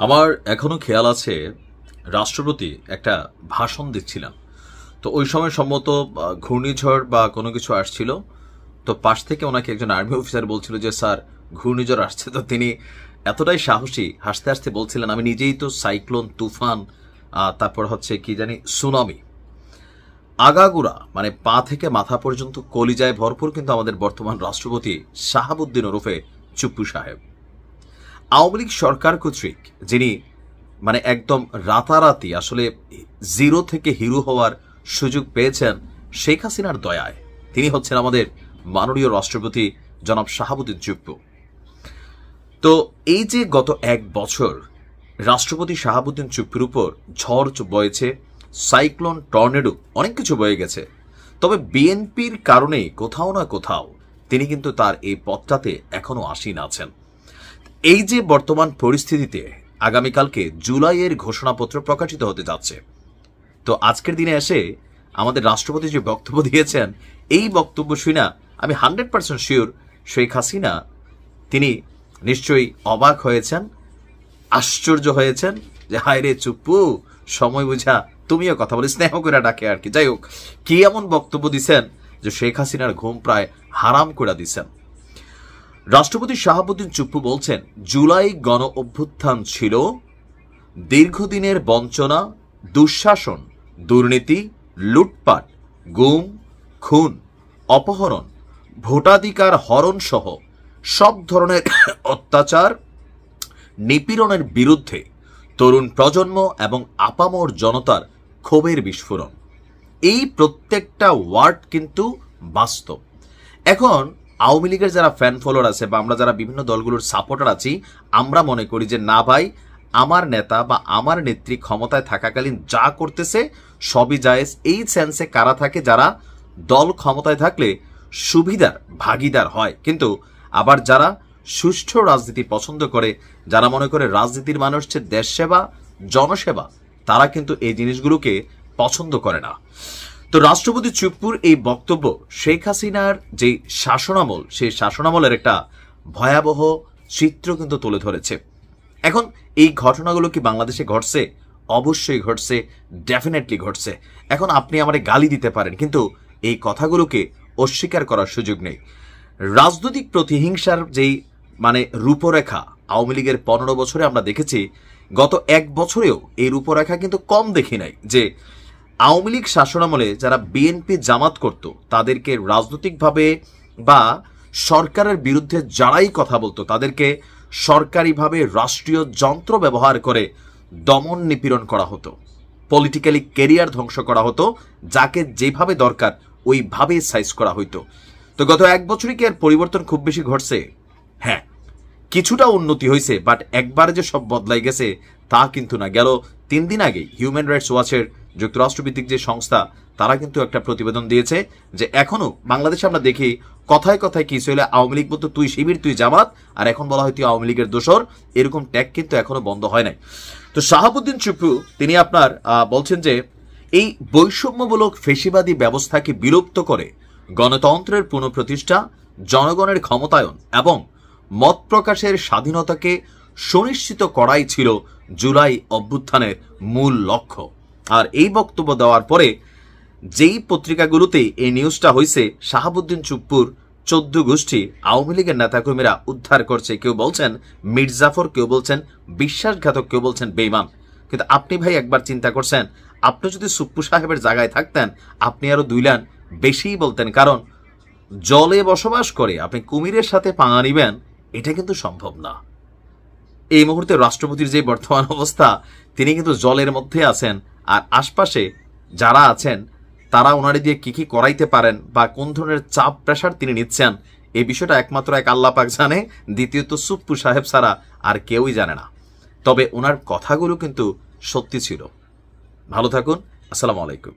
আমার এখনো খেয়াল আছে রাষ্ট্রপতি একটা ভাষণ দিচ্ছিলেন। তো ওই সময় সম্ভবত ঘূর্ণিঝড় বা কোনো কিছু আসছিল। তো পাশ থেকে ওনাকে একজন আর্মি অফিসার বলছিল যে স্যার ঘূর্ণিঝড় আসছে। তো তিনি এতটাই সাহসী হাসতে হাসতে বলছিলেন আমি নিজেই তো সাইক্লোন, তুফান, তারপর হচ্ছে কি জানি সুনামি, আগাগোড়া মানে পা থেকে মাথা পর্যন্ত কলিজায় ভরপুর কিন্তু আমাদের বর্তমান রাষ্ট্রপতি শাহাবুদ্দিন ওরফে চুপ্পু সাহেব। আওয়ামী লীগ সরকার কর্তৃক যিনি মানে একদম রাতারাতি আসলে জিরো থেকে হিরো হওয়ার সুযোগ পেয়েছেন শেখ হাসিনার দয়ায়, তিনি হচ্ছেন আমাদের মাননীয় রাষ্ট্রপতি জনাব শাহাবুদ্দিন চুপ্পু। তো এই যে গত এক বছর রাষ্ট্রপতি শাহাবুদ্দিন চুপ্পুর উপর ঝড় বয়েছে, সাইক্লোন, টর্নেডো, অনেক কিছু বয়ে গেছে, তবে বিএনপির কারণে কোথাও না কোথাও তিনি কিন্তু তার এই পথটাতে এখনো আসীন আছেন। এই যে বর্তমান পরিস্থিতিতে আগামীকালকে জুলাইয়ের ঘোষণাপত্র প্রকাশিত হতে যাচ্ছে, তো আজকের দিনে এসে আমাদের রাষ্ট্রপতি যে বক্তব্য দিয়েছেন এই বক্তব্য শুনে আমি 100% শিওর শেখ হাসিনা তিনি নিশ্চয়ই অবাক হয়েছেন, আশ্চর্য হয়েছেন যে হায় রে চুপ্পু, সময় বুঝা তুমিও কথা বলে স্নেহ করে ডাকে আর কি। যাই হোক, কি এমন বক্তব্য দিচ্ছেন যে শেখ হাসিনার ঘুম প্রায় হারাম করে দিচ্ছেন। রাষ্ট্রপতি শাহাবুদ্দিন চুপ্পু বলছেন জুলাই গণ অভ্যুত্থান ছিল দীর্ঘদিনের বঞ্চনা, দুঃশাসন, দুর্নীতি, লুটপাট, গুম, খুন, অপহরণ, ভোটাধিকার হরণ সহ সব ধরনের অত্যাচার, নিপীড়নের বিরুদ্ধে তরুণ প্রজন্ম এবং আপামর জনতার ক্ষোভের বিস্ফোরণ। এই প্রত্যেকটা ওয়ার্ড কিন্তু বাস্তব। এখন আওয়ামী লীগের যারা ফ্যান ফলোয়ার আছে বা আমরা যারা বিভিন্ন দলগুলোর সাপোর্টার আছি, আমরা মনে করি যে না ভাই, আমার নেতা বা আমার নেত্রী ক্ষমতায় থাকাকালীন যা করতেছে সবই জায়েজ। এই সেন্সে কারা থাকে যারা দল ক্ষমতায় থাকলে সুবিধার ভাগিদার হয়, কিন্তু আবার যারা সুষ্ঠু রাজনীতি পছন্দ করে, যারা মনে করে রাজনীতির মানে হচ্ছে দেশ সেবা, জনসেবা, তারা কিন্তু এই জিনিসগুলোকে পছন্দ করে না। তো রাষ্ট্রপতি চুপ্পুর এই বক্তব্য শেখ হাসিনার যে শাসনামল, সেই শাসনামলের একটা ভয়াবহ চিত্র কিন্তু তুলে ধরেছে। এখন এই ঘটনাগুলো কি বাংলাদেশে ঘটছে? অবশ্যই ঘটছে, ডেফিনেটলি ঘটছে। এখন আপনি আমারে গালি দিতে পারেন, কিন্তু এই কথাগুলোকে অস্বীকার করার সুযোগ নেই। রাজনৈতিক প্রতিহিংসার যেই মানে রূপরেখা আওয়ামী লীগের 15 বছরে আমরা দেখেছি, গত এক বছরেও এই রূপরেখা কিন্তু কম দেখি নাই যে আওয়ামী লীগ শাসনামলে যারা বিএনপি জামাত করত তাদেরকে রাজনৈতিকভাবে বা সরকারের বিরুদ্ধে যারাই কথা বলতো তাদেরকে সরকারিভাবে রাষ্ট্রীয় যন্ত্র ব্যবহার করে দমন নিপীড়ন করা হতো, পলিটিক্যালি ক্যারিয়ার ধ্বংস করা হতো, যাকে যেভাবে দরকার ওইভাবে সাইজ করা হইতো। তো গত এক বছরই কি এর পরিবর্তন খুব বেশি ঘটছে? হ্যাঁ, কিছুটা উন্নতি হয়েছে, বাট একবারে যে সব বদলাই গেছে তা কিন্তু না। গেল 3 দিন আগে হিউম্যান রাইটস ওয়াচের যুক্তরাষ্ট্রভিত্তিক যে সংস্থা, তারা কিন্তু একটা প্রতিবেদন দিয়েছে যে এখনো বাংলাদেশে আমরা দেখি কথায় কথায় কি হইলে আওয়ামী লীগ বলতো তুই শিবির, তুই জামাত, আর এখন বলা হয় তুই আওয়ামী লীগের দোসর, এরকম ট্যাগ কিন্তু এখনো বন্ধ হয় নাই। তো শাহাবুদ্দিন চুপ্পু তিনি আপনার বলছেন যে এই বৈষম্যমূলক ফেসিবাদী ব্যবস্থাকে বিলুপ্ত করে গণতন্ত্রের পুনঃপ্রতিষ্ঠা, জনগণের ক্ষমতায়ন এবং মত প্রকাশের স্বাধীনতাকে সুনিশ্চিত করাই ছিল জুলাই অভ্যুত্থানের মূল লক্ষ্য। আর এই বক্তব্য দেওয়ার পরে যেই পত্রিকাগুলোতে এই নিউজটা হয়েছে, শাহাবুদ্দিন চুপ্পুর 14 গোষ্ঠী আওয়ামী লীগের নেতাকর্মীরা উদ্ধার করছে। কেউ বলছেন মির্জাফর, কেউ বলছেন বিশ্বাসঘাতক, কেউ বলছেন বেঈমান। কিন্তু আপনি ভাই একবার চিন্তা করছেন, আপনি যদি চুপ্পু সাহেবের জায়গায় থাকতেন আপনি আরো 2 লাইন বেশিই বলতেন, কারণ জলে বসবাস করে আপনি কুমিরের সাথে পাঙা নিবেন, এটা কিন্তু সম্ভব না। এই মুহূর্তে রাষ্ট্রপতির যে বর্তমান অবস্থা, তিনি কিন্তু জলের মধ্যে আছেন, আর আশপাশে যারা আছেন তারা ওনারে দিয়ে কি কি করাইতে পারেন বা কোন ধরনের চাপ প্রেশার তিনি নিচ্ছেন, এই বিষয়টা একমাত্র এক আল্লাহ পাক জানে, দ্বিতীয়ত চুপ্পু সাহেব ছাড়া আর কেউই জানে না। তবে ওনার কথাগুলো কিন্তু সত্যি ছিল। ভালো থাকুন, আসসালামু আলাইকুম।